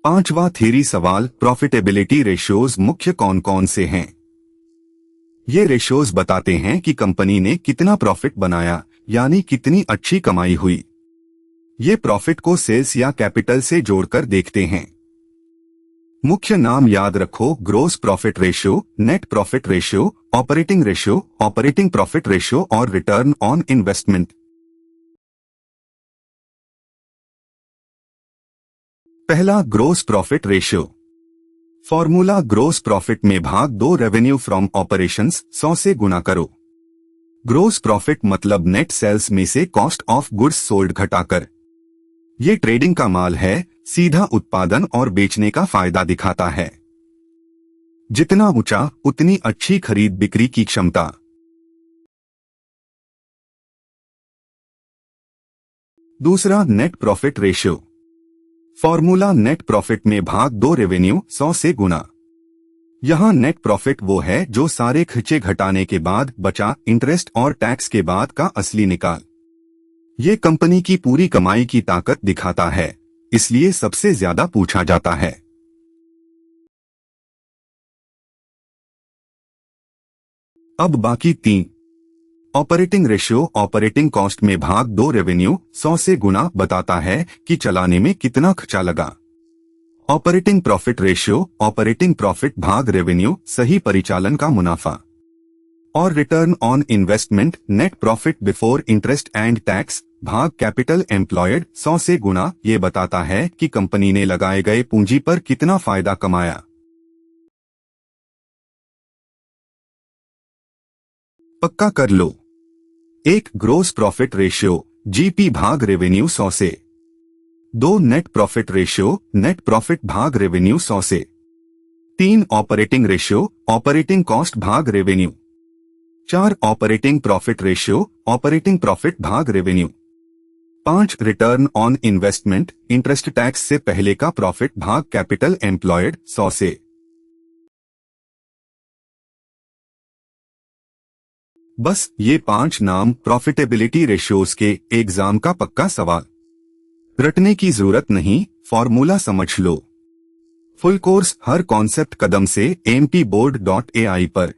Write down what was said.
पांचवा थ्योरी सवाल, profitability ratios मुख्य कौन कौन से हैं? ये रेशियोज बताते हैं कि कंपनी ने कितना प्रॉफिट बनाया, यानी कितनी अच्छी कमाई हुई। ये प्रॉफिट को सेल्स या कैपिटल से जोड़कर देखते हैं। मुख्य नाम याद रखो, gross profit ratio, net profit ratio, operating ratio, operating profit ratio और रिटर्न ऑन इन्वेस्टमेंट। पहला, gross profit ratio. Formula, gross profit में भाग 2 रेवेन्यू फ्रॉम ऑपरेशंस 100 से गुणा करो। ग्रोस प्रॉफिट मतलब नेट सेल्स में से कॉस्ट ऑफ गुड्स सोल्ड घटाकर। ये ट्रेडिंग का माल है, सीधा उत्पादन और बेचने का फायदा दिखाता है। जितना ऊंचा उतनी अच्छी खरीद बिक्री की क्षमता। दूसरा, net profit ratio. Formula, net profit में भाग 2 रेवेन्यू 100 से गुणा। यहां नेट प्रॉफिट वो है जो सारे खर्चे घटाने के बाद बचा, इंटरेस्ट और टैक्स के बाद का असली निकाल। ये कंपनी की पूरी कमाई की ताकत दिखाता है, इसलिए सबसे ज्यादा पूछा जाता है। अब बाकी 3। ऑपरेटिंग रेशियो, ऑपरेटिंग कॉस्ट में भाग 2 रेवेन्यू 100 से गुणा बताता है कि चलाने में कितना खर्चा लगा। Operating profit ratio, operating profit भाग रेवेन्यू, सही परिचालन का मुनाफा। और return on investment, net profit before interest and tax भाग कैपिटल एम्प्लॉयड 100 से गुणा, ये बताता है कि कंपनी ने लगाए गए पूंजी पर कितना फायदा कमाया। पक्का कर लो। 1, ग्रोस प्रॉफिट रेशियो, जीपी भाग रेवेन्यू 100 से। 2, net profit ratio, net profit भाग रेवेन्यू 100 से। 3, ऑपरेटिंग रेशियो, ऑपरेटिंग कॉस्ट भाग revenue. 4, operating profit ratio, operating profit भाग revenue. 5, return on investment, interest tax से पहले का प्रॉफिट भाग कैपिटल एम्प्लॉयड 100 से। बस ये 5 नाम प्रॉफिटेबिलिटी रेशियोज के एग्जाम का पक्का सवाल। रटने की जरूरत नहीं, फॉर्मूला समझ लो। फुल कोर्स हर कॉन्सेप्ट कदम से mtboard.ai पर।